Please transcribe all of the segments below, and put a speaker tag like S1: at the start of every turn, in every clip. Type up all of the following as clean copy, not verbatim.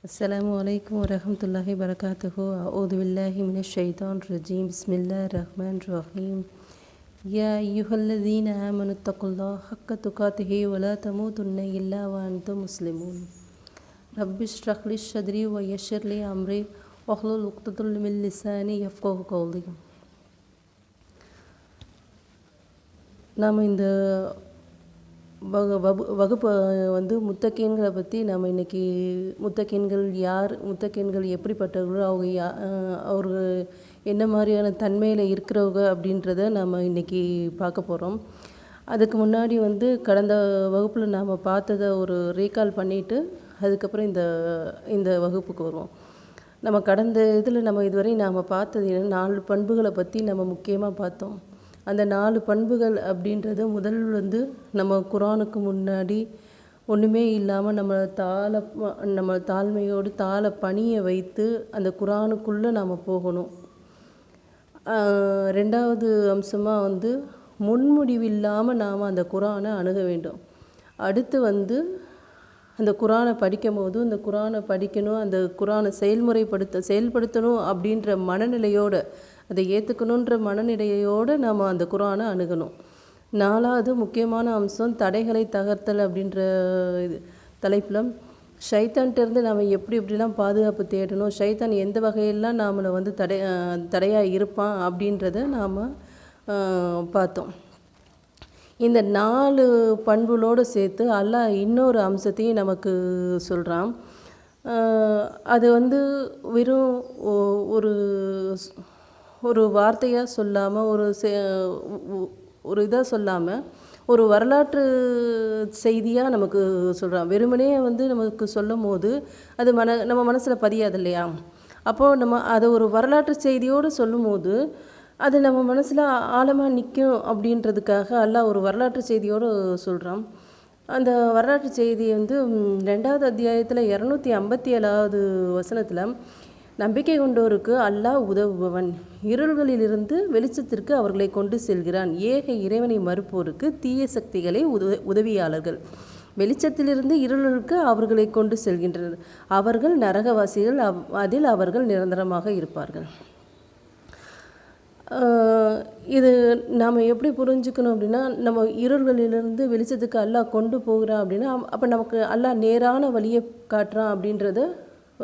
S1: அஸ்ஸலாமு அலைக்கும் வரஹ்மத்துல்லாஹி வரகாத்துஹு. அஊது பில்லாஹி மினஷ் ஷைத்தானிர் ரஜீம். பிஸ்மில்லாஹிர் ரஹ்மானிர் ரஹீம். யா அய்யுஹல்லதீன ஆமனு தக்குல்லாஹ ஹக்க துகாத்திஹி வலா தமூதுன்ன இல்லா வ அன்தும் முஸ்லிமூன். ரப்பிஷ்ரஹ் லி ஸத்ரி வ யஸ்ஸிர் லி அம்ரி வஹ்லுல் உக்தத்தும் மின் லிசானி யஃப்கஹு கௌலி. நாம் இந்த வகுப்பு முத்தகீன்களை பற்றி நாம் இன்றைக்கி முத்தகீன்கள் யார், முத்தகீன்கள் எப்படிப்பட்டவர்களோ, அவங்க அவர்கள் என்ன மாதிரியான தன்மையில் இருக்கிறவங்க அப்படின்றத நாம் இன்றைக்கி பார்க்க போகிறோம். அதுக்கு முன்னாடி கடந்த வகுப்பில் நாம் பார்த்ததை ஒரு ரீகால் பண்ணிவிட்டு அதுக்கப்புறம் இந்த வகுப்புக்கு வருவோம். நம்ம கடந்த இதில் இதுவரை நாம் பார்த்தது 4 பண்புகளை பற்றி நம்ம முக்கியமாக பார்த்தோம். அந்த 4 பண்புகள் அப்படின்றது முதல் நம்ம குரானுக்கு முன்னாடி ஒன்றுமே இல்லாமல் நம்ம தாழ்மையோடு பணியை வைத்து அந்த குரானுக்குள்ளே நாம் போகணும். ரெண்டாவது அம்சமாக முன்முடிவில்லாமல் நாம் அந்த குரானை அணுக வேண்டும். அடுத்து அந்த குரானை படிக்கும் போது அந்த குரானை படிக்கணும், அந்த குரானை செயல்படுத்தணும் அப்படின்ற மனநிலையோடு, அதை ஏற்றுக்கணுன்ற மனநிலையோடு நாம் அந்த குரானை அணுகணும். 4வது முக்கியமான அம்சம் தடைகளை தகர்த்தல் அப்படின்ற தலைப்பில் ஷைத்தான்கிட்டேருந்து நாம் எப்படிலாம் பாதுகாப்பு தேடணும், ஷைத்தான் எந்த வகையெல்லாம் நம்மளை தடையாக இருப்பான் அப்படின்றத நாம் பார்த்தோம். இந்த 4 பண்புகளோடு சேர்த்து அல்லாஹ் இன்னொரு அம்சத்தையும் நமக்கு சொல்கிறான். அது வெறும் ஒரு வார்த்தையாக சொல்லாமல், ஒரு இதாக சொல்லாமல், ஒரு வரலாற்று செய்தியாக நமக்கு சொல்கிறான். வெறுமனே நமக்கு சொல்லும் போது அது நம்ம மனசில் பதியாது இல்லையா? அப்போது நம்ம அதை ஒரு வரலாற்று செய்தியோடு சொல்லும் போது அது நம்ம மனசில் ஆழமாக நிற்கும் அப்படின்றதுக்காக அல்லாஹ் ஒரு வரலாற்று செய்தியோடு சொல்கிறான். அந்த வரலாற்று செய்தி 2வது அத்தியாயத்தில் 257வது வசனத்தில், நம்பிக்கை கொண்டோருக்கு அல்லாஹ் உதவுபவன், இருள்களிலிருந்து வெளிச்சத்திற்கு அவர்களை கொண்டு செல்கிறான், ஏக இறைவனை மறுப்போருக்கு தீய சக்திகளை உதவியாளர்கள், வெளிச்சத்திலிருந்து இருளுக்கு அவர்களை கொண்டு செல்கின்றனர், அவர்கள் நரகவாசிகள், அதில் அவர்கள் நிரந்தரமாக இருப்பார்கள். இது நாம் எப்படி புரிஞ்சுக்கணும் அப்படின்னா, நம்ம இருள்களிலிருந்து வெளிச்சத்துக்கு அல்லாஹ் கொண்டு போகிறான் அப்படின்னா, அப்போ நமக்கு அல்லாஹ் நேரான வழியை காட்டுறான் அப்படின்றத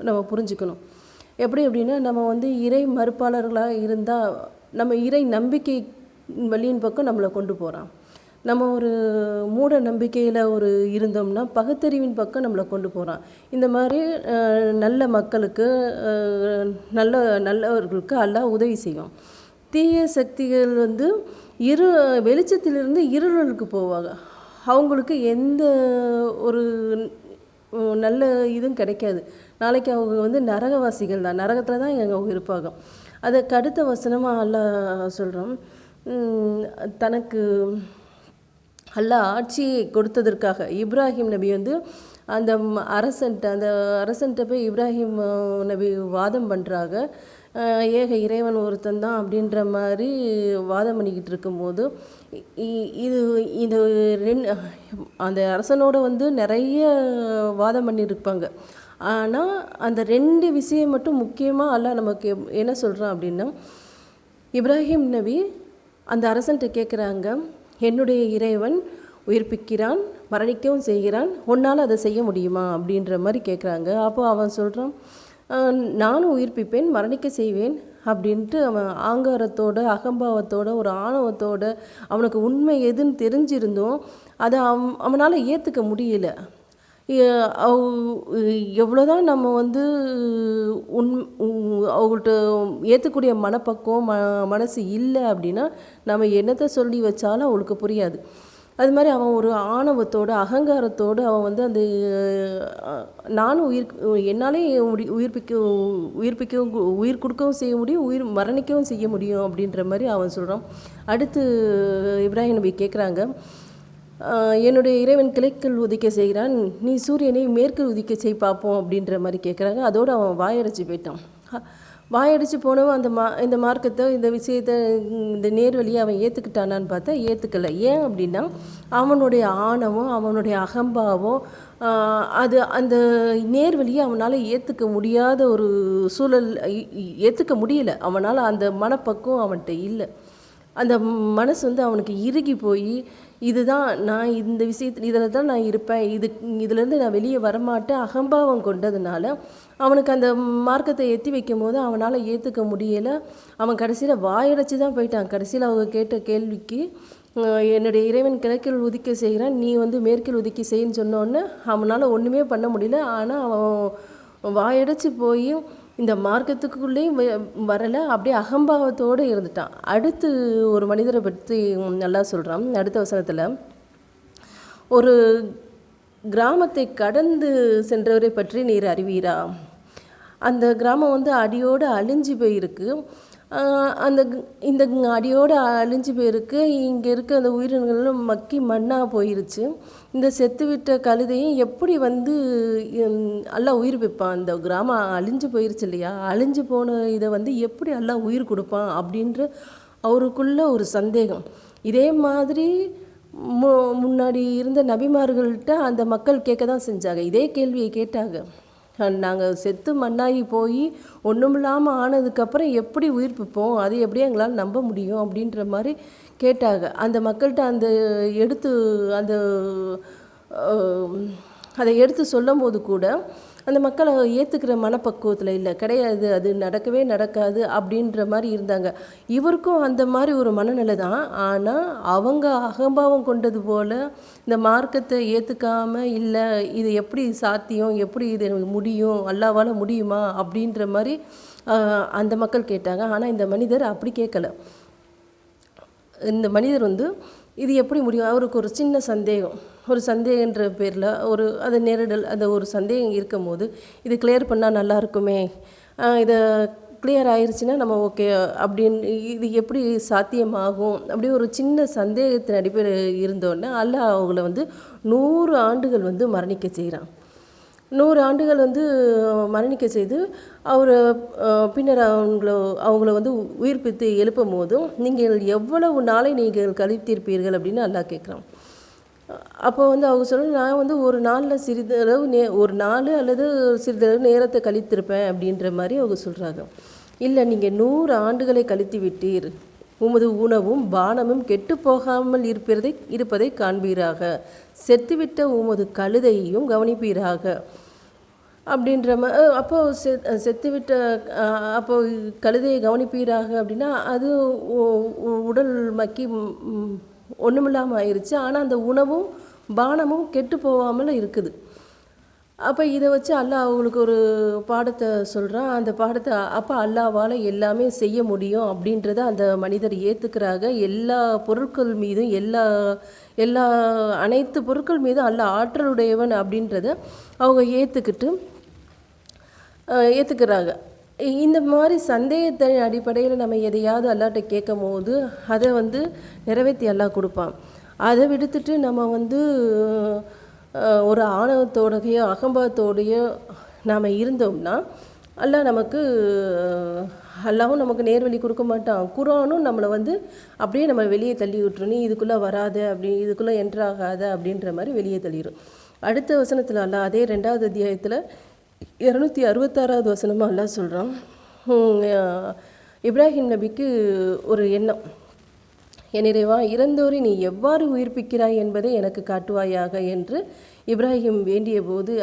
S1: நம்ம புரிஞ்சுக்கணும். எப்படி அப்படின்னா, நம்ம இறை மறுப்பாளர்களாக இருந்தால் நம்ம இறை நம்பிக்கை வழியின் பக்கம் நம்மளை கொண்டு போகிறான். நம்ம ஒரு மூட நம்பிக்கையில் இருந்தோம்னா பகுத்தறிவின் பக்கம் நம்மளை கொண்டு போகிறான். இந்த மாதிரி நல்ல மக்களுக்கு, நல்லவர்களுக்கு அல்லாஹ் உதவி செய்யும். தீய சக்திகள் வெளிச்சத்திலிருந்து இருளுக்கு போவாங்க. அவங்களுக்கு எந்த ஒரு நல்ல இதுவும் கிடைக்காது. நாளைக்கு அவங்க நரகவாசிகள் தான், நரகத்தில் தான் அவங்க இருப்பாங்க. அதுக்கு அடுத்த வசனமாக அல்லாஹ் சொல்கிறோம், தனக்கு அல்லாஹ் ஆட்சியை கொடுத்ததற்காக இப்ராஹிம் நபி அந்த அரசன்ட்ட போய் இப்ராஹிம் நபி வாதம் பண்ணுறாங்க. ஏக இறைவன் ஒருத்தன் தான் அப்படின்ற மாதிரி வாதம் பண்ணிக்கிட்டு இருக்கும்போது அந்த அரசனோட நிறைய வாதம் பண்ணியிருப்பாங்க. ஆனால் அந்த 2 விஷயம் மட்டும் முக்கியமாக அல்லாஹ் நமக்கு என்ன சொல்கிறான் அப்படின்னா, இப்ராஹிம் நபி அந்த அரசன்ட்ட கேட்குறாங்க, என்னுடைய இறைவன் உயிர்ப்பிக்கிறான், மரணிக்கவும் செய்கிறான், உன்னால் அதை செய்ய முடியுமா அப்படின்ற மாதிரி கேட்குறாங்க. அப்போ அவன் சொல்கிறான், நானும் உயிர்ப்பிப்பேன், மரணிக்க செய்வேன் அப்படின்ட்டு அவன் ஆங்காரத்தோட, அகம்பாவத்தோட, ஒரு ஆணவத்தோட, அவனுக்கு உண்மை எதுன்னு தெரிஞ்சிருந்தோம் அதை அவனால் ஏற்றுக்க முடியல. எவ்வளோதான் நம்ம அவங்கள்ட்ட ஏற்றக்கூடிய மனப்பக்குவம் மனசு இல்லை அப்படின்னா நம்ம என்னத்தை சொல்லி வச்சாலும் அவளுக்கு புரியாது. அது மாதிரி அவன் ஒரு ஆணவத்தோடு, அகங்காரத்தோடு அவன் அந்த நானும் என்னாலே உயிர்ப்பிக்கவும் உயிர் கொடுக்கவும் செய்ய முடியும், மரணிக்கவும் செய்ய முடியும் அப்படின்ற மாதிரி அவன் சொல்கிறான். அடுத்து இப்ராஹிம் நபி கேட்குறாங்க, என்னுடைய இறைவன் கிழக்கில் உதிக்க செய்கிறான், நீ சூரியனை மேற்கு உதிக்க செய் பார்ப்போம் அப்படின்ற மாதிரி கேட்குறாங்க. அதோடு அவன் வாயடைச்சு போயிட்டான். வாயடிச்சு போனவன் இந்த மார்க்கத்தை, இந்த விஷயத்தை, இந்த நேர்வழியை அவன் ஏற்றுக்கிட்டானான்னு பார்த்தா ஏற்றுக்கலை. ஏன் அப்படின்னா அவனுடைய ஆணவம், அவனுடைய அகம்பாவம், அது அந்த நேர்வழியை அவனால் ஏற்றுக்க முடியாத ஒரு சூழல், ஏற்றுக்க முடியல. அவனால் அந்த மனப்பக்குவம் அவன்கிட்ட இல்லை. அந்த மனசு வந்து அவனுக்கு இறுகி போய், இதுதான் நான் இந்த விஷயத்தில் இதில் தான் நான் இருப்பேன், இதுலேருந்து நான் வெளியே வரமாட்டேன், அகம்பாவம் கொண்டதுனால அவனுக்கு அந்த மார்க்கத்தை எத்தி வைக்கும் போது அவனால் ஏற்றுக்க முடியலை. அவன் கடைசியில் வாயடைச்சு தான் போயிட்டான். கடைசியில் அவங்க கேட்ட கேள்விக்கு, என்னுடைய இறைவன் கிழக்கில் உதிக்க செய்கிறான், நீ வந்து மேற்கில் உதிக்க செய்யின்னு சொன்னோன்னே அவனால் ஒன்றுமே பண்ண முடியல. ஆனால் அவன் வாயடைச்சு போய் இந்த மார்க்கத்துக்குள்ளேயும் வரலை, அப்படியே அகம்பாவத்தோடு இருந்துட்டான். அடுத்து ஒரு மனிதரை பற்றி நல்லா சொல்கிறான். அடுத்த வசனத்தில், ஒரு கிராமத்தை கடந்து சென்றவரை பற்றி நீர் அறிவீரா? அந்த கிராமம் வந்து அடியோடு அழிஞ்சு போயிருக்கு. இந்த அடியோடு அழிஞ்சு போயிருக்கு. இங்கே இருக்க அந்த உயிரினங்களும் மக்கி மண்ணாக போயிருச்சு. இந்த செத்துவிட்ட கழுதையும் எப்படி வந்து எல்லாம் உயிர் வைப்பான்? அந்த கிராமம் அழிஞ்சு போயிருச்சு இல்லையா, அழிஞ்சு போன இதை வந்து எப்படி எல்லாம் உயிர் கொடுப்பான் அப்படின்ற அவருக்குள்ள ஒரு சந்தேகம். இதே மாதிரி முன்னாடி இருந்த நபிமார்கள்ட்ட அந்த மக்கள் கேட்க தான் செஞ்சாங்க, இதே கேள்வியை கேட்டாங்க. நாங்கள் செத்து மண்ணாகி போய் ஒன்றுமில்லாமல் ஆனதுக்கப்புறம் எப்படி உயிர்ப்பிப்போம், அது எப்படி எங்களால் நம்ப முடியும் அப்படின்ற மாதிரி கேட்டாங்க. அந்த மக்கள்கிட்ட அதை எடுத்து சொல்லும் போது கூட அந்த மக்களை ஏற்றுக்கிற மனப்பக்குவத்தில் இல்லை, கிடையாது, அது நடக்கவே நடக்காது அப்படின்ற மாதிரி இருந்தாங்க. இவருக்கும் அந்த மாதிரி ஒரு மனநிலை தான். ஆனால் அவங்க அகம்பாவம் கொண்டது போல் இந்த மார்க்கத்தை ஏற்றுக்காமல், இல்லை இது எப்படி சாத்தியம், எப்படி இது முடியும், அல்லாவால் முடியுமா அப்படின்ற மாதிரி அந்த மக்கள் கேட்டாங்க. ஆனால் இந்த மனிதர் அப்படி கேட்கல. இந்த மனிதர் வந்து இது எப்படி முடியும், அவருக்கு ஒரு சின்ன சந்தேகம், ஒரு சந்தேகன்ற பேரில் அது நெருடல், அந்த ஒரு சந்தேகம் இருக்கும் போது இது கிளியர் பண்ணால் நல்லா இருக்குமே, இதை கிளியர் ஆயிடுச்சுன்னா நம்ம ஓகே அப்படின்னு, இது எப்படி சாத்தியமாகும் அப்படி ஒரு சின்ன சந்தேகத்தின் அடிப்படையில் இருந்தோடனே அல்லாஹ் அவங்கள வந்து 100 ஆண்டுகள் வந்து மரணிக்க செய்கிறான். 100 ஆண்டுகள் வந்து மரணிக்க செய்து அவர் பின்னர் அவங்கள வந்து உயிர்ப்பித்து எழுப்பும் போதும், நீங்கள் எவ்வளவு நாளை நீங்கள் கழித்திருப்பீர்கள் அப்படின்னு அல்லாஹ் கேட்குறான். அப்போ வந்து அவங்க சொல்ல, நான் வந்து ஒரு நாளில் சிறிதளவு ஒரு நாள் அல்லது சிறிதளவு நேரத்தை கழித்திருப்பேன் அப்படின்ற மாதிரி அவங்க சொல்கிறாங்க. இல்லை, நீங்கள் 100 ஆண்டுகளை கழித்து விட்டீர், உமது உணவும் பானமும் கெட்டு போகாமல் இருப்பதை காண்பீராக, செத்துவிட்ட உமது கழுதையையும் கவனிப்பீராக அப்படின்ற அப்போ செத்துவிட்ட அப்போ கழுதையை கவனிப்பீராக அப்படின்னா அது உடல் மக்கி ஒன்றுமில்லாமல் ஆயிடுச்சு. ஆனால் அந்த உணவும் பானமும் கெட்டு போகாமல் இருக்குது. அப்போ இதை வச்சு அல்லாஹ் அவங்களுக்கு ஒரு பாடத்தை சொல்கிறான். அந்த பாடத்தை அப்போ அல்லாஹ்வால் எல்லாமே செய்ய முடியும் அப்படின்றத அந்த மனிதர் ஏற்றுக்கிறாங்க. எல்லா பொருட்கள் மீதும் எல்லா அனைத்து பொருட்கள் மீதும் அல்லாஹ் ஆற்றலுடையவன் அப்படின்றத அவங்க ஏற்றுக்கிறாங்க. இந்த மாதிரி சந்தேகத்தின் அடிப்படையில் நம்ம எதையாவது அல்லாஹ்ட்ட கேட்கும் போது அதை வந்து நிறைவேற்றி அல்லாஹ் கொடுப்பான். அதை விடுத்துட்டு நம்ம வந்து ஒரு ஆணவத்தோடையோ அகம்பாவத்தோடையோ நாம் இருந்தோம்னா அல்லாஹ்வும் நமக்கு நேர்வழி கொடுக்க மாட்டான். குர்ஆனும் நம்மளை வந்து அப்படியே நம்ம வெளியே தள்ளி விட்டுரும், நீ இதுக்குள்ளே வராத, அப்படி இதுக்குள்ளே என்ட்ராகாத அப்படின்ற மாதிரி வெளியே தள்ளிடும். அடுத்த வசனத்தில் அல்லாஹ் அதே 2வது அத்தியாயத்தில் 266வது வசனமாக அல்லாஹ் சொல்கிறான். இப்ராஹிம் நபிக்கு ஒரு எண்ணம், என் இறைவா, இறந்தோரை நீ எவ்வாறு உயிர்ப்பிக்கிறாய் என்பதை எனக்கு காட்டுவாயாக என்று இப்ராஹிம் வேண்டிய போது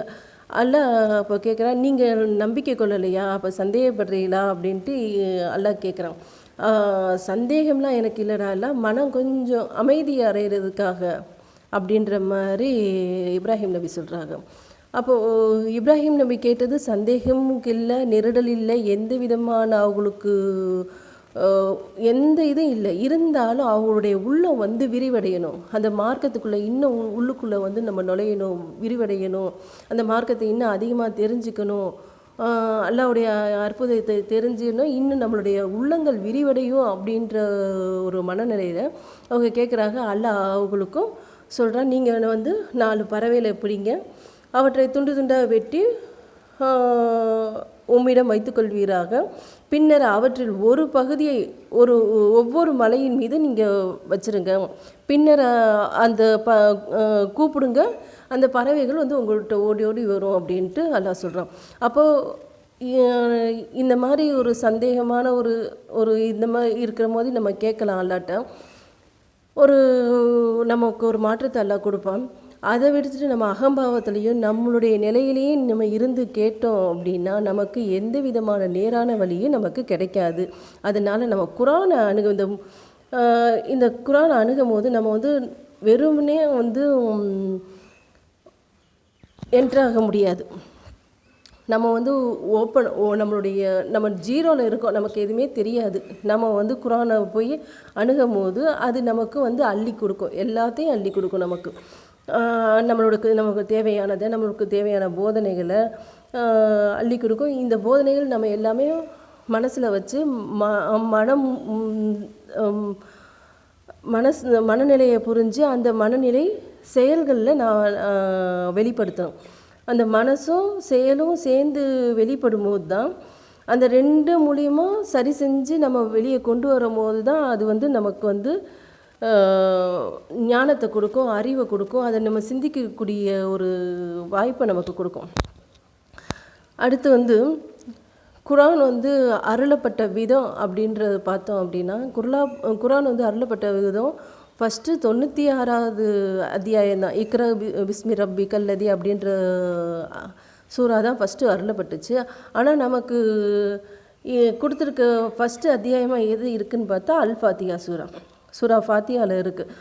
S1: அல்லாஹ் அப்போ கேட்குறான், நீங்கள் நம்பிக்கை கொள்ளலையா, அப்போ சந்தேகப்படுறீங்களா அப்படின்ட்டு அல்லாஹ் கேட்குறான். சந்தேகம்லாம் எனக்கு இல்லைடா, இல்லை மனம் கொஞ்சம் அமைதி அடைகிறதுக்காக அப்படின்ற மாதிரி இப்ராஹிம் நபி சொல்கிறாங்க. அப்போது இப்ராஹிம் நபி கேட்டது சந்தேகமும் இல்லை, நெருடல் இல்லை, எந்த விதமான அவங்களுக்கு எந்த இதுவும் இல்லை. இருந்தாலும் அவங்களுடைய உள்ளம் வந்து விரிவடையணும், அந்த மார்க்கத்துக்குள்ளே இன்னும் உள்ளுக்குள்ளே வந்து நம்ம நுழையணும், விரிவடையணும், அந்த மார்க்கத்தை இன்னும் அதிகமாக தெரிஞ்சுக்கணும், அல்லாஹ்வுடைய அற்புதத்தை தெரிஞ்சுக்கணும், இன்னும் நம்மளுடைய உள்ளங்கள் விரிவடையும் அப்படின்ற ஒரு மனநிலையில் அவங்க கேட்குறாங்க. அல்லாஹ் அவங்களுக்கும் சொல்கிறான், நீங்கள் வந்து 4 பறவைகளை பிடிங்க, அவற்றை துண்டு துண்டாக வெட்டி உம்மிடம் வைத்துக்கொள்வீராக. பின்னர் அவற்றில் ஒரு பகுதியை ஒவ்வொரு மலையின் மீது நீங்கள் வச்சுருங்க. பின்னர் அந்த கூப்பிடுங்க, அந்த பறவைகள் வந்து உங்கள்கிட்ட ஓடி ஓடி வரும் அப்படின்ட்டு அல்லாஹ் சொல்கிறான். அப்போது இந்த மாதிரி ஒரு சந்தேகமான ஒரு இந்த மாதிரி இருக்கிற போது நம்ம கேட்கலாம் அல்லாட்ட. நமக்கு ஒரு மாற்றத்தை அல்லாஹ் கொடுப்பான். அதை விடுத்துட்டு நம்ம அகம்பாவத்திலையும் நம்மளுடைய நிலையிலேயே நம்ம இருந்து கேட்டோம் அப்படின்னா நமக்கு எந்த விதமான நேரான வழியும் நமக்கு கிடைக்காது. அதனால் நம்ம குரானை இந்த குரானை அணுகும் போது நம்ம வந்து வெறுமனே வந்து என்ட்ராக முடியாது. நம்ம வந்து நம்ம ஜீரோவில் இருக்கோம், நமக்கு எதுவுமே தெரியாது. நம்ம வந்து குரானை போய் அணுகும் போது அது நமக்கு வந்து அள்ளி கொடுக்கும், எல்லாத்தையும் அள்ளி கொடுக்கும். நமக்கு தேவையானதை, நம்மளுக்கு தேவையான போதனைகளை அள்ளி கொடுக்கும். இந்த போதனைகள் நம்ம எல்லாமே மனசில் வச்சு மனநிலையை புரிஞ்சு அந்த மனநிலை செயல்களில் நான் வெளிப்படுத்தணும். அந்த மனசும் செயலும் சேர்ந்து வெளிப்படும் போது தான் அந்த ரெண்டு மூலியமாக சரி செஞ்சு நம்ம வெளியே கொண்டு வரும்போது தான் அது வந்து நமக்கு வந்து ஞானத்தை கொடுக்கும், அறிவை கொடுக்கும், அதை நம்ம சிந்திக்கக்கூடிய ஒரு வாய்ப்பை நமக்கு கொடுக்கும். அடுத்து வந்து குரான் வந்து அருளப்பட்ட விதம் அப்படின்றத பார்த்தோம் அப்படின்னா, குரான் வந்து அருளப்பட்ட விதம் ஃபஸ்ட்டு 96வது அத்தியாயம் தான். இக்ரா பிஸ்மி ரப்பி கல்லதி அப்படின்ற சூறா தான் ஃபஸ்ட்டு அருளப்பட்டுச்சு. ஆனால் நமக்கு கொடுத்துருக்க ஃபஸ்ட்டு அத்தியாயமாக எது இருக்குதுன்னு பார்த்தா அல் ஃபாத்தியா சூரா ஃபாத்தியாவில் இருக்குது.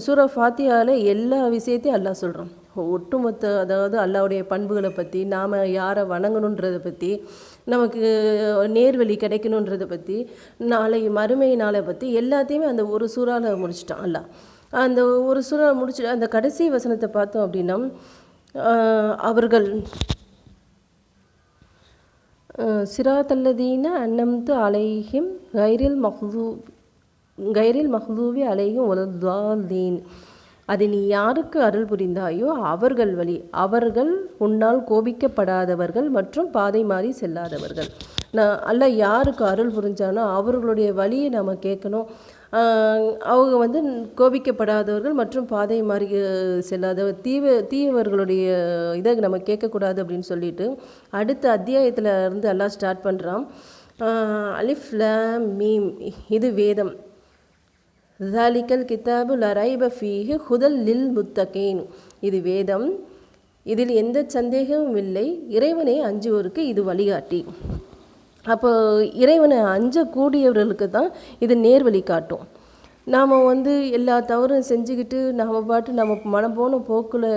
S1: சூரா ஃபாத்தியாவில் எல்லா விஷயத்தையும் அல்லாஹ் சொல்கிறோம். ஒட்டுமொத்த, அதாவது அல்லாஹ்வுடைய பண்புகளை பற்றி, நாம் யாரை வணங்கணுன்றதை பற்றி, நமக்கு நேர்வழி கிடைக்கணுன்றதை பற்றி, மறுமை நாளை பற்றி எல்லாத்தையுமே அந்த ஒரு சூறாவில் முடிச்சிட்டான் அல்லாஹ். அந்த ஒரு சூறா முடிச்சுட்டு அந்த கடைசி வசனத்தை பார்த்தோம் அப்படின்னா, அவர்கள் சிராத்தல்லதீன அன்னம்து அலைஹிம் கைரில் மஹ்தூபி அலைஹிம் வலத்தாலீன். அதை நீ யாருக்கு அருள் புரிந்தாயோ அவர்கள் வழி, அவர்கள் உன்னால் கோபிக்கப்படாதவர்கள் மற்றும் பாதை மாறி செல்லாதவர்கள். அல்லாஹ் யாருக்கு அருள் புரிஞ்சானோ அவர்களுடைய வழியை நம்ம கேட்கணும். அவங்க வந்து கோபிக்கப்படாதவர்கள் மற்றும் பாதை மாறி செல்லாதவர், தீயவர்களுடைய இதை நம்ம கேட்கக்கூடாது அப்படின்னு சொல்லிட்டு அடுத்த அத்தியாயத்தில் இருந்து அல்லாஹ் ஸ்டார்ட் பண்ணுறான். அலிஃப் லாம் மீம், இது வேதம். ஜாலிக்கல் கிதாபு லரைப ஃபீஹி ஹுதல் லில் முத்தகீன், இது வேதம், இதில் எந்த சந்தேகமும் இல்லை, இறைவனை அஞ்சுவோருக்கு இது வழிகாட்டி. அப்போ இறைவனை அஞ்சக்கூடியவர்களுக்கு தான் இது நேர்வழி காட்டும். நாம் வந்து எல்லா தவறும் செஞ்சுக்கிட்டு நாம் பாட்டு நம்ம மனம் போன போக்கில்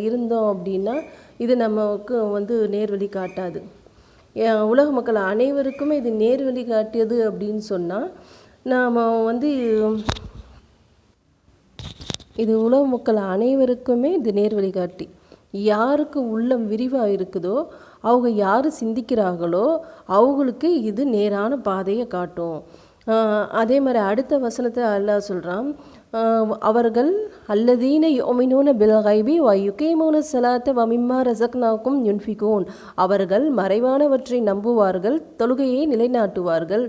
S1: இருந்தோம் அப்படின்னா இது நமக்கு வந்து நேர்வழி காட்டாது. உலக மக்கள் அனைவருக்குமே இது நேர்வழி காட்டியது அப்படின்னு சொன்னால் நாம் வந்து இது உலக மக்கள் அனைவருக்குமே இது நேர்வழி காட்டி, யாருக்கு உள்ளம் விரிவாக இருக்குதோ, அவங்க யார் சிந்திக்கிறார்களோ அவங்களுக்கு இது நேரான பாதையை காட்டும். அதே மாதிரி அடுத்த வசனத்தை அல்லாஹ் சொல்கிறான், அவர்கள் அல்லதீன யுமினூன பில் கைபி வ யுகீமூன ஸலாத்த வ மிம்மா ரஸக்னாகும் யுன்ஃபிகூன், அவர்கள் மறைவானவற்றை நம்புவார்கள், தொழுகையை நிலைநாட்டுவார்கள்,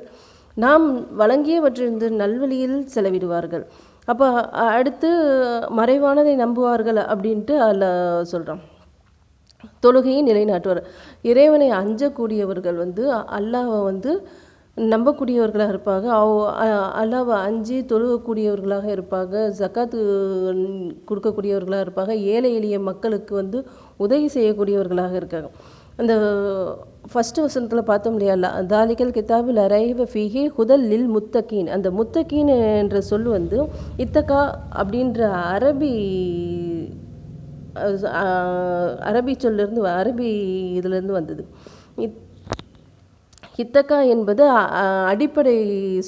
S1: நாம் வழங்கியவற்றிலிருந்து நல்வழியில் செலவிடுவார்கள். அப்போ அடுத்து மறைவானதை நம்புவார்கள் அப்படின்ட்டு அல்லாஹ் சொல்கிறான். தொழுகையை நிலைநாட்டுவார். இறைவனை அஞ்சக்கூடியவர்கள் வந்து அல்லாஹ்வை வந்து நம்பக்கூடியவர்களாக இருப்பாங்க, அல்லாஹ்வை அஞ்சி தொழுகக்கூடியவர்களாக இருப்பாங்க, ஜக்காத்து கொடுக்கக்கூடியவர்களாக இருப்பாங்க, ஏழை எளிய மக்களுக்கு வந்து உதவி செய்யக்கூடியவர்களாக இருக்காங்க. அந்த ஃபஸ்ட்டு வசனத்தில் பார்த்தோம் இல்லையா, தாலிகல் கிதாபில் ரைப ஃபீஹி ஹுதல் லில் முத்தகீன். அந்த முத்தகீன் என்ற சொல் வந்து இத்தகா அப்படின்ற அரபி சொல்லிருந்து, அரபி இதிலேருந்து வந்தது. இத்தகா என்பது அடிப்படை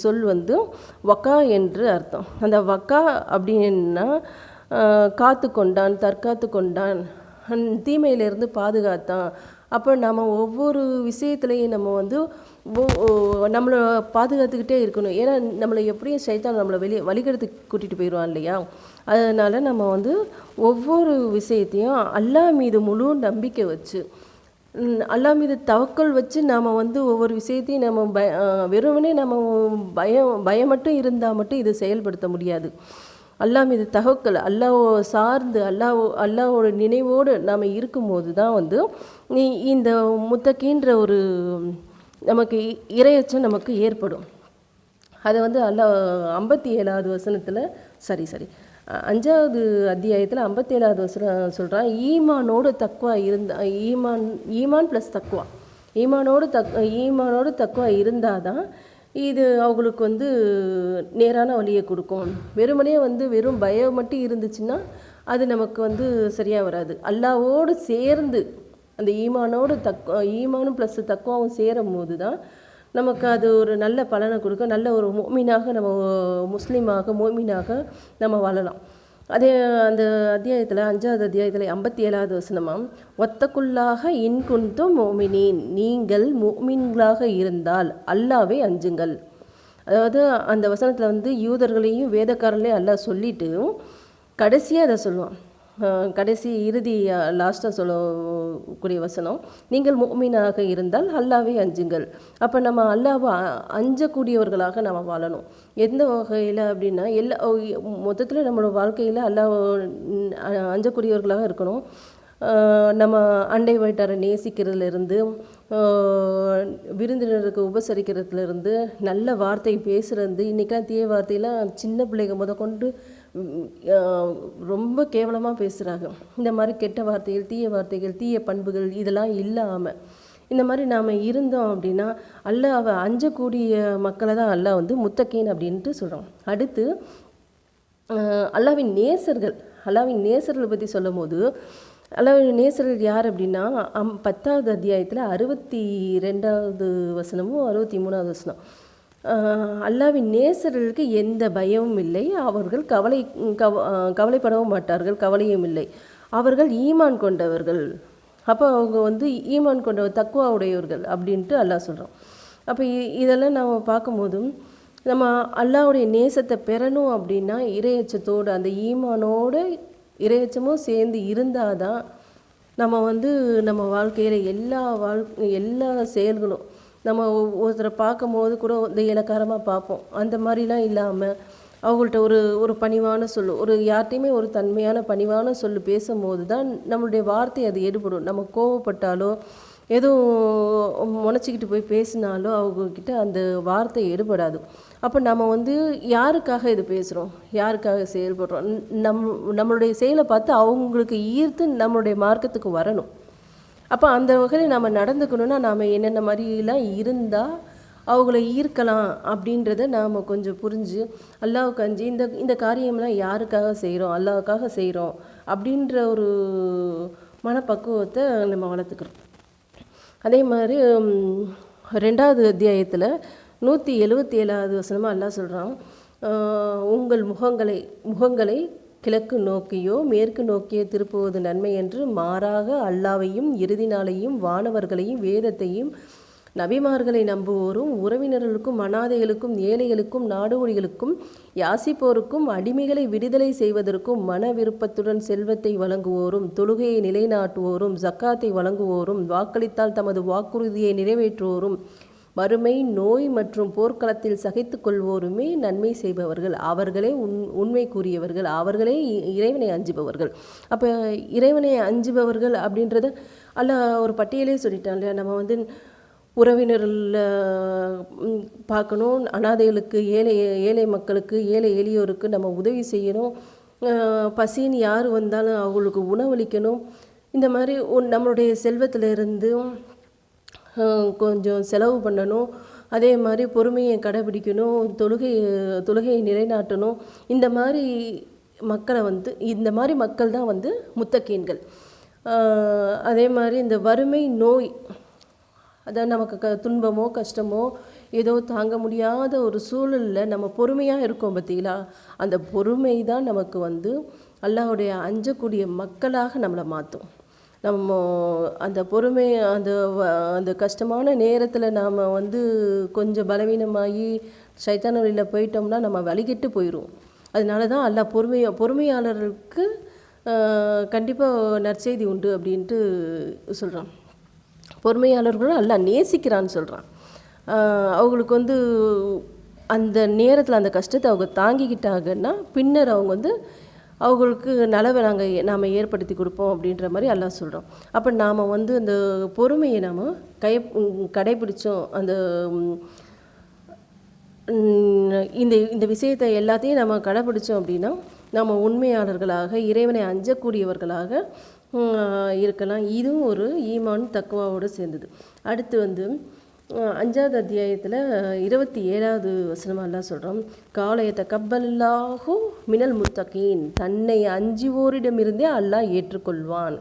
S1: சொல் வந்து வக்கா என்று அர்த்தம். அந்த வக்கா அப்படின்னா காத்து கொண்டான், தற்காத்து கொண்டான், தீமையிலிருந்து பாதுகாத்தான். அப்போ நம்ம ஒவ்வொரு விஷயத்துலையும் நம்ம வந்து நம்மளை பாதுகாத்துக்கிட்டே இருக்கணும். ஏன்னா நம்மளை எப்படியும் சைத்தான் நம்மளை வழிகெடுத்து கூட்டிகிட்டு போயிடுவான் இல்லையா. அதனால் நம்ம வந்து ஒவ்வொரு விஷயத்தையும் அல்லாஹ் மீது முழு நம்பிக்கை வச்சு அல்லாஹ் மீது தவக்கல் வச்சு நாம் வந்து ஒவ்வொரு விஷயத்தையும் நம்ம வெறுமனே நம்ம பயம் மட்டும் இருந்தால் மட்டும் இதை செயல்படுத்த முடியாது. அல்லாஹ் மீது தவக்கல், அல்லாஹ் சார்ந்து அல்லாஹ்வோட நினைவோடு நாம் இருக்கும்போது தான் வந்து இந்த முத்தகீன்ற ஒரு நமக்கு இரையச்சம் நமக்கு ஏற்படும். அதை வந்து அல்லாஹ் 57வது வசனத்தில் சரி 5வது அத்தியாயத்தில் 57வது வசனம் சொல்கிறான், ஈமானோடு தக்வா ஈமான் ப்ளஸ் தக்வா, ஈமானோடு தக்வா இருந்தால் தான் இது அவங்களுக்கு வந்து நேரான வழியை கொடுக்கும். வெறுமனே வந்து வெறும் பயம் மட்டும் இருந்துச்சுன்னா அது நமக்கு வந்து சரியாக வராது. அல்லாஹ்வோடு சேர்ந்து அந்த ஈமானும் ப்ளஸ் தக்வாவும் சேரும் போது தான் நமக்கு அது ஒரு நல்ல பலனை கொடுக்கும். நல்ல ஒரு மோமினாக நம்ம முஸ்லீமாக நம்ம வாழலாம். அதே அந்த அத்தியாயத்தில் 5வது அத்தியாயத்தில் 57வது வசனமாம், ஒத்தக்குள்ளாக இன்குந்தும் மோமினின், நீங்கள் மோமின்களாக இருந்தால் அல்லாவே அஞ்சுங்கள். அதாவது அந்த வசனத்தில் வந்து யூதர்களையும் வேதக்காரர்களையும் அல்லாஹ் சொல்லிட்டு கடைசியாக அதை சொல்லுவான். கடைசி இறுதி லாஸ்ட்டாக சொல்லக்கூடிய வசனம், நீங்கள் முஃமினாக இருந்தால் அல்லாஹ்வை அஞ்சுங்கள். அப்போ நம்ம அல்லாஹ்வை அஞ்சக்கூடியவர்களாக நம்ம வாழணும். எந்த வகையில் அப்படின்னா மொத்தத்தில் நம்மளோட வாழ்க்கையில் அல்லாஹ் அஞ்சக்கூடியவர்களாக இருக்கணும். நம்ம அண்டை வீட்டாரை நேசிக்கிறதுலேருந்து, விருந்தினருக்கு உபசரிக்கிறதுலேருந்து, நல்ல வார்த்தை பேசுகிறது. இன்றைக்கெலாம் தீய வார்த்தையெல்லாம் சின்ன பிள்ளைங்க கொண்டு ரொம்ப கேவலமாக பேசுகிறாங்க. இந்த மாதிரி கெட்ட வார்த்தைகள், தீய வார்த்தைகள், தீய பண்புகள் இதெல்லாம் இல்லாமல் இந்த மாதிரி நாம் இருந்தோம் அப்படின்னா அல்லாஹ்வை அஞ்சக்கூடிய மக்களை தான் அல்லாஹ் வந்து முத்தகீன் அப்படின்ட்டு சொல்கிறோம். அடுத்து அல்லாஹ்வின் நேசர்களை பற்றி சொல்லும் போது, அல்லாஹ்வின் நேசர்கள் யார் அப்படின்னா 10வது அத்தியாயத்தில் 62வது வசனமும் 63வது வசனம், அல்லாஹ்வின் நேசர்களுக்கு எந்த பயமும் இல்லை, அவர்கள் கவலைப்படவும் மாட்டார்கள், கவலையும் இல்லை, அவர்கள் ஈமான் கொண்டவர்கள். அப்போ அவங்க வந்து ஈமான் கொண்டவர், தக்வா உடையவர்கள் அப்படின்ட்டு அல்லாஹ் சொல்கிறோம். அப்போ இதெல்லாம் நம்ம பார்க்கும்போதும் நம்ம அல்லாஹ்வுடைய நேசத்தை பெறணும் அப்படின்னா இறையச்சத்தோடு, அந்த ஈமானோடு இறையச்சமும் சேர்ந்து இருந்தால் தான் நம்ம வந்து நம்ம வாழ்க்கையில் எல்லா செயல்களும் நம்ம ஒருத்தரை பார்க்கும் போது கூட இந்த இலக்காரமாக பார்ப்போம். அந்த மாதிரிலாம் இல்லாமல் அவங்கள்ட்ட ஒரு பணிவான சொல், யார்கிட்டையுமே ஒரு தன்மையான பணிவான சொல் பேசும்போது தான் நம்மளுடைய வார்த்தை அது எடுபடும். நம்ம கோவப்பட்டாலோ எதுவும் முனைச்சிக்கிட்டு போய் பேசினாலோ அவங்கக்கிட்ட அந்த வார்த்தை எடுபடாது. அப்போ நம்ம வந்து யாருக்காக இது பேசுகிறோம், யாருக்காக செயல்படுறோம், நம்மளுடைய செயலை பார்த்து அவங்களுக்கு ஈர்த்து நம்மளுடைய மார்க்கத்துக்கு வரணும். அப்போ அந்த வகையில் நம்ம நடந்துக்கணுன்னா நாம் என்னென்ன மாதிரிலாம் இருந்தால் அவங்கள ஈர்க்கலாம் அப்படின்றத நாம் கொஞ்சம் புரிஞ்சு அல்லாஹ்வுக்கு அஞ்சு இந்த காரியம்லாம் யாருக்காக செய்கிறோம், அல்லாஹ்வுக்காக செய்கிறோம் அப்படின்ற ஒரு மனப்பக்குவத்தை நம்ம வளர்த்துக்கிறோம். அதே மாதிரி 2வது அத்தியாயத்தில் 177வது வசனமாக அல்லாஹ் சொல்கிறான், உங்கள் முகங்களை கிழக்கு நோக்கியோ மேற்கு நோக்கியோ திருப்புவது நன்மை என்று, மாறாக அல்லாஹ்வையும் இறுதி நாளையும் வானவர்களையும் வேதத்தையும் நபிமார்களை நம்புவோரும் உறவினர்களுக்கும் அனாதைகளுக்கும் ஏழைகளுக்கும் நாடோடிகளுக்கும் யாசிப்போருக்கும் அடிமைகளை விடுதலை செய்வதற்கும் மன விருப்பத்துடன் செல்வத்தை வழங்குவோரும் தொழுகையை நிலைநாட்டுவோரும் ஜக்காத்தை வழங்குவோரும் வாக்களித்தால் தமது வாக்குறுதியை நிறைவேற்றுவோரும் வறுமை நோய் மற்றும் போர்க்களத்தில் சகித்து கொள்வோருமே நன்மை செய்பவர்கள், அவர்களே உண்மை கூறியவர்கள், அவர்களே இறைவனை அஞ்சுபவர்கள். அப்போ இறைவனை அஞ்சுபவர்கள் அப்படின்றத அல்லாஹ் ஒரு பட்டியலே சொல்லிட்டான் இல்லையா. நம்ம வந்து உறவினரில் பார்க்கணும், அனாதைகளுக்கு, ஏழை மக்களுக்கு, ஏழை எளியோருக்கு நம்ம உதவி செய்யணும், பசின்னு யார் வந்தாலும் அவங்களுக்கு உணவளிக்கணும். இந்த மாதிரி நம்மளுடைய செல்வத்திலிருந்து கொஞ்சம் செலவு பண்ணணும். அதே மாதிரி பொறுமையை கடைபிடிக்கணும், தொழுகையை நிலைநாட்டணும். இந்த மாதிரி மக்கள் தான் வந்து முத்தகீன்கள். அதே மாதிரி இந்த வறுமை நோய், அதான் நமக்கு துன்பமோ கஷ்டமோ ஏதோ தாங்க முடியாத ஒரு சூழலில் நம்ம பொறுமையாக இருக்கோம் பார்த்தீங்களா, அந்த பொறுமை தான் நமக்கு வந்து அல்லாஹ்வுடைய அஞ்சக்கூடிய மக்களாக நம்மளை மாற்றும். நம்ம அந்த பொறுமை அந்த கஷ்டமான நேரத்தில் நாம் வந்து கொஞ்சம் பலவீனமாகி சைத்தான வழியில் போயிட்டோம்னா நம்ம வழிகெட்டு போயிடுவோம். அதனால தான் அல்லாஹ் பொறுமையாளர்களுக்கு கண்டிப்பாக நற்செய்தி உண்டு அப்படின்ட்டு சொல்கிறான். பொறுமையாளர்களும் அல்லாஹ் நேசிக்கிறான்னு சொல்கிறான். அவங்களுக்கு வந்து அந்த நேரத்தில் அந்த கஷ்டத்தை அவங்க தாங்கிக்கிட்டாங்கன்னா பின்னர் அவங்க வந்து அவங்களுக்கு நலவை நாம் ஏற்படுத்தி கொடுப்போம் அப்படின்ற மாதிரி அல்லாஹ் சொல்கிறோம். அப்போ நாம் வந்து அந்த பொறுமையை நாம் கடைப்பிடிச்சோம். அந்த இந்த இந்த விஷயத்தை எல்லாத்தையும் நம்ம கடைப்பிடிச்சோம் அப்படின்னா நம்ம உண்மையாளர்களாக இறைவனை அஞ்சக்கூடியவர்களாக இருக்கலாம். இதுவும் ஒரு ஈமான் தக்குவாவோடு சேர்ந்தது. அடுத்து வந்து 5வது அத்தியாயத்தில் 27வது வசனம் அல்லாஹ் சொல்கிறோம், காலையத்த கப்பல்லாஹு மினல் முத்தகீன், தன்னை அஞ்சுவோரிடமிருந்தே அல்லாஹ் ஏற்றுக்கொள்வான்.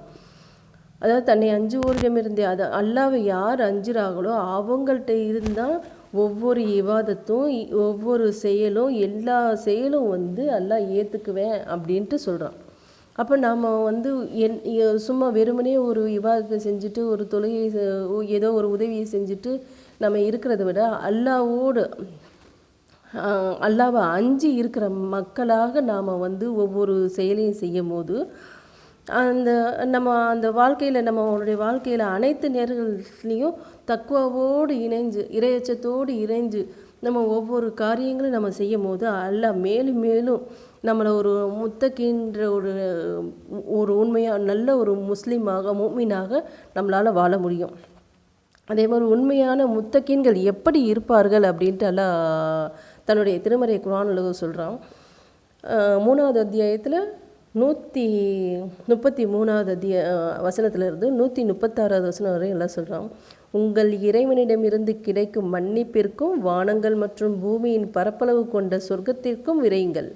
S1: அதாவது தன்னை அஞ்சுவோரிடமிருந்தே, அது அல்லாவை யார் அஞ்சுறாங்களோ அவங்கள்ட்ட இருந்தால் ஒவ்வொரு இவாதத்தும் ஒவ்வொரு செயலும் எல்லா செயலும் வந்து அல்லாஹ் ஏற்றுக்குவேன் அப்படின்ட்டு சொல்கிறான். அப்போ நாம் வந்து சும்மா வெறுமனே ஒரு விவாதத்தை செஞ்சுட்டு ஒரு தொழுகை ஏதோ ஒரு உதவியை செஞ்சுட்டு நம்ம இருக்கிறத விட அல்லாவை அஞ்சி இருக்கிற மக்களாக நாம் வந்து ஒவ்வொரு செயலையும் செய்யும் போது அந்த வாழ்க்கையில் நம்மளுடைய வாழ்க்கையில் அனைத்து நேரங்கள்லேயும் தக்குவாவோடு இணைஞ்சு இறையச்சத்தோடு இணைஞ்சு நம்ம ஒவ்வொரு காரியங்களும் நம்ம செய்யும் போது அல்லாஹ் மேலும் மேலும் நம்மளை ஒரு முத்தகின்ற ஒரு உண்மையாக நல்ல ஒரு முஸ்லீமாக முஃமினாக நம்மளால் வாழ முடியும். அதே மாதிரி உண்மையான முத்தகீன்கள் எப்படி இருப்பார்கள் அப்படின்ட்டு அல்லாஹ் தன்னுடைய திருமறை குர்ஆனில் சொல்கிறான். 3வது அத்தியாயத்தில் 133வது வசனத்திலிருந்து 136வது வசனம் வரை எல்லாம் சொல்கிறான். உங்கள் இறைவனிடமிருந்து கிடைக்கும் மன்னிப்பிற்கும் வானங்கள் மற்றும் பூமியின் பரப்பளவு கொண்ட சொர்க்கத்திற்கும் விரையுங்கள்.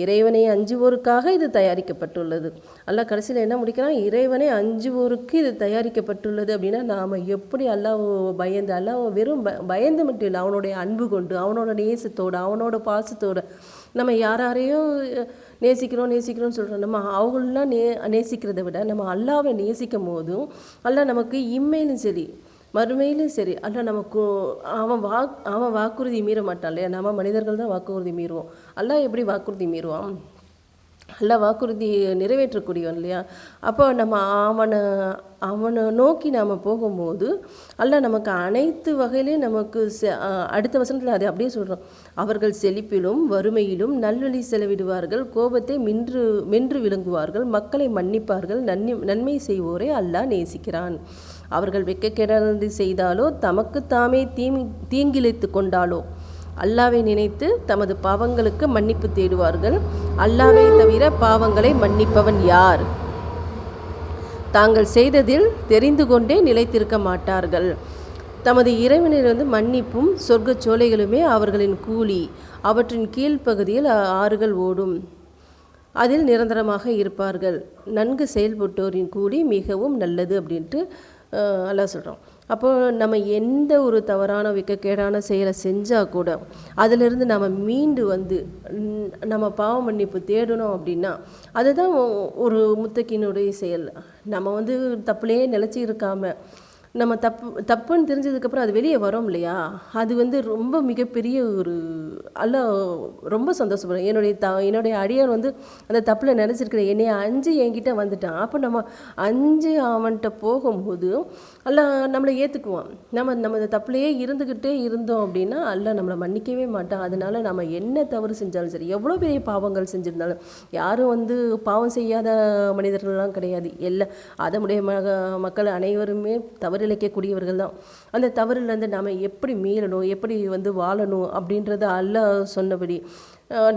S1: இறைவனை அஞ்சுவோருக்காக இது தயாரிக்கப்பட்டுள்ளது. அல்லாஹ் கடைசியில் என்ன முடிக்கிறான், இறைவனை அஞ்சுவோருக்கு இது தயாரிக்கப்பட்டுள்ளது அப்படின்னா நாம் எப்படி அல்லாஹ் வெறும் பயந்து மட்டும் இல்லை, அவனுடைய அன்பு கொண்டு அவனோட நேசத்தோடு அவனோட பாசத்தோடு நம்ம யாரையும் நேசிக்கிறோம்னு சொல்கிறோம். நம்ம அவங்களெலாம் நேசிக்கிறத விட நம்ம அல்லாவை நேசிக்கும் போதும் அல்லாஹ் நமக்கு இம்மையிலும் சரி மறுமையிலும் சரி அல்லாஹ் நமக்கு அவன் வாக்குறுதி மீற மாட்டான் இல்லையா. நம்ம மனிதர்கள் தான் வாக்குறுதி மீறுவோம். அல்லாஹ் எப்படி வாக்குறுதி மீறுவான்? அல்லாஹ் வாக்குறுதி நிறைவேற்றக்கூடியவன் இல்லையா. அப்போ நம்ம அவனை நோக்கி நாம் போகும்போது அல்லாஹ் நமக்கு அனைத்து வகையிலையும் நமக்கு அடுத்த வசனத்தில் அதை அப்படியே சொல்கிறோம். அவர்கள் செழிப்பிலும் வறுமையிலும் நல்வழி செலவிடுவார்கள், கோபத்தை மென்று விழுங்குவார்கள், மக்களை மன்னிப்பார்கள், நன்மை செய்வோரை அல்லாஹ் நேசிக்கிறான். அவர்கள் வெட்கக்கேடானது செய்தாலோ தமக்கு தாமே தீங்கிழைத்து கொண்டாலோ அல்லாவை நினைத்து தமது பாவங்களுக்கு மன்னிப்பு தேடுவார்கள். அல்லாவை தவிர பாவங்களை மன்னிப்பவன் யார்? தாங்கள் செய்ததில் தெரிந்து கொண்டே நிலைத்திருக்க மாட்டார்கள். தமது இறைவனிலிருந்து மன்னிப்பும் சொர்க்க சோலைகளுமே அவர்களின் கூலி. அவற்றின் கீழ்ப்பகுதியில் ஆறுகள் ஓடும், அதில் நிரந்தரமாக இருப்பார்கள். நன்கு செயல்பட்டோரின் கூலி மிகவும் நல்லது அப்படின்ட்டு அல்லாஹ் சொல்கிறோம். அப்போது நம்ம எந்த ஒரு தவறான வெட்கக்கேடான செயலை செஞ்சால் கூட அதிலிருந்து நம்ம மீண்டு வந்து நம்ம பாவ மன்னிப்பு தேடணும் அப்படின்னா அதுதான் ஒரு முத்தகீனுடைய செயல். நம்ம வந்து தப்புலேயே நிலச்சி இருக்காமல் நம்ம தப்புன்னு தெரிஞ்சதுக்கப்புறம் அது வெளியே வரோம் இல்லையா, அது வந்து ரொம்ப மிகப்பெரிய ஒரு அல்லாஹ் ரொம்ப சந்தோஷப்படுறேன். என்னுடைய அடியான் வந்து அந்த தப்பில் நினச்சிருக்கிறேன், என்னைய அஞ்சு என்கிட்ட வந்துட்டான். அப்போ நம்ம அஞ்சு அவன்கிட்ட போகும்போது அல்லாஹ் நம்மளை ஏற்றுக்குவான். நம்ம அந்த தப்புலையே இருந்துக்கிட்டே இருந்தோம் அப்படின்னா அல்லாஹ் நம்மளை மன்னிக்கவே மாட்டான். அதனால நம்ம என்ன தவறு செஞ்சாலும் சரி, எவ்வளோ பெரிய பாவங்கள் செஞ்சுருந்தாலும், யாரும் வந்து பாவம் செய்யாத மனிதர்கள்லாம் கிடையாது. அதனுடைய மக்கள் அனைவருமே தவறு இழைக்கக்கூடியவர்கள் தான். அந்த தவறுலேருந்து நாம் எப்படி மீளணும், எப்படி வந்து வாழணும் அப்படின்றத அல்லாஹ் சொன்னபடி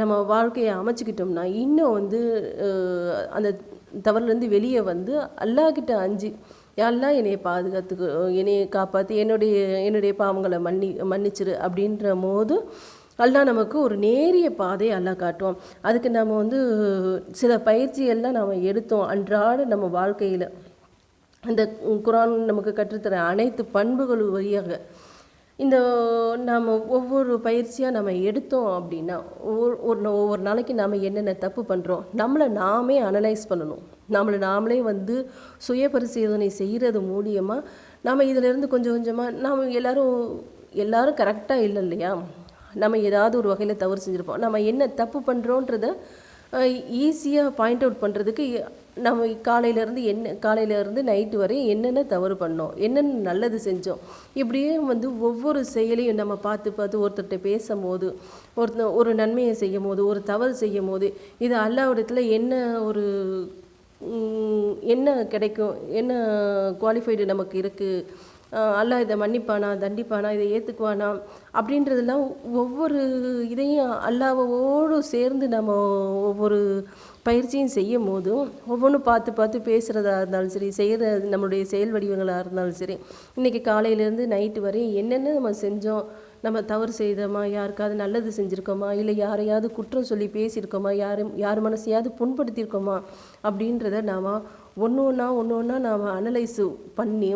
S1: நம்ம வாழ்க்கையை அமைச்சிக்கிட்டோம்னா இன்னும் வந்து அந்த தவறுலேருந்து வெளியே வந்து அல்லாஹ்கிட்ட அஞ்சு அல்லாஹ் என்னையை என்னையை காப்பாற்றி என்னுடைய பாவங்களை மன்னிச்சிரு அப்படின்ற போது அல்லாஹ் நமக்கு ஒரு நேரிய பாதையை அல்லாஹ் காட்டுவோம். அதுக்கு நம்ம வந்து சில பயிற்சியெல்லாம் நம்ம எடுத்தோம் அன்றாட நம்ம வாழ்க்கையில். அந்த குர்ஆன் நமக்கு கற்றுத்தர அனைத்து பண்புகள் வழியாக இந்த நாம் ஒவ்வொரு பயிற்சியாக நம்ம எடுத்தோம் அப்படின்னா ஒவ்வொரு நாளைக்கு நாம் என்னென்ன தப்பு பண்ணுறோம் நம்மளை நாமே அனலைஸ் பண்ணணும். நாமளே வந்து சுய பரிசோதனை செய்கிறது மூலியமாக நாம் இதிலேருந்து கொஞ்சம் கொஞ்சமாக நாம் எல்லோரும் கரெக்டாக இல்லை இல்லையா, நம்ம ஏதாவது ஒரு வகையில் தவறு செஞ்சுருப்போம். நம்ம என்ன தப்பு பண்ணுறோன்றத ஈஸியாக பாயிண்ட் அவுட் பண்ணுறதுக்கு நம்ம காலையிலேருந்து நைட்டு வரை என்னென்ன தவறு பண்ணோம், என்னென்ன நல்லது செஞ்சோம், இப்படியே வந்து ஒவ்வொரு செயலையும் நம்ம பார்த்து பார்த்து ஒருத்தர்கிட்ட பேசும்போது, ஒரு நன்மையை செய்யும் போது, ஒரு தவறு செய்யும் போது, இது அல்லாஹ்விடத்துல என்ன கிடைக்கும், என்ன குவாலிஃபைடு நமக்கு இருக்குது, அல்லாஹ் இதை மன்னிப்பானா, தண்டிப்பானா, இதை ஏற்றுக்குவானா அப்படின்றதெல்லாம் ஒவ்வொரு இதையும் அல்லாஹ்வோடு சேர்ந்து நம்ம ஒவ்வொரு பயிற்சியும் செய்யும் போதும் ஒவ்வொன்றும் பார்த்து பார்த்து பேசுகிறதா இருந்தாலும் சரி, செய்கிற நம்மளுடைய செயல் வடிவங்களாக இருந்தாலும் சரி, இன்றைக்கி காலையிலேருந்து நைட்டு வரையும் என்னென்ன நம்ம செஞ்சோம், நம்ம தவறு செய்தோமா, யாருக்காவது நல்லது செஞ்சுருக்கோமா, இல்லை யாரையாவது குற்றம் சொல்லி பேசியிருக்கோமா, யார் மனசையாவது புண்படுத்தியிருக்கோமா அப்படின்றத நாம் ஒன்று ஒன்றா நாம் அனலைஸ் பண்ணி,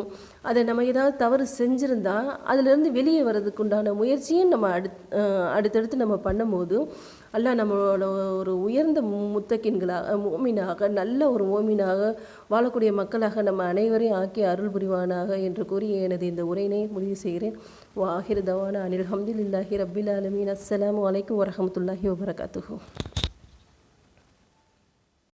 S1: அதை நம்ம ஏதாவது தவறு செஞ்சுருந்தா அதிலேருந்து வெளியே வர்றதுக்கு உண்டான முயற்சியும் நம்ம அடுத்தடுத்து நம்ம பண்ணும்போது அல்லாஹ் நம்மளோட ஒரு உயர்ந்த முத்தக்கின்களாக, மோமினாக, நல்ல ஒரு மோமினாக வாழக்கூடிய மக்களாக நம்ம அனைவரையும் ஆக்கி அருள் புரிவானாக என்று கூறி எனது இந்த உரையினை முடிவு செய்கிறேன். வாஹிர் தவானா அனில் ஹம்துலில்லாஹி ரப்பில் ஆலமீன். அஸ்ஸலாமு அலைக்கும் வரஹ்மத்துல்லாஹி வபரகாத்துஹு.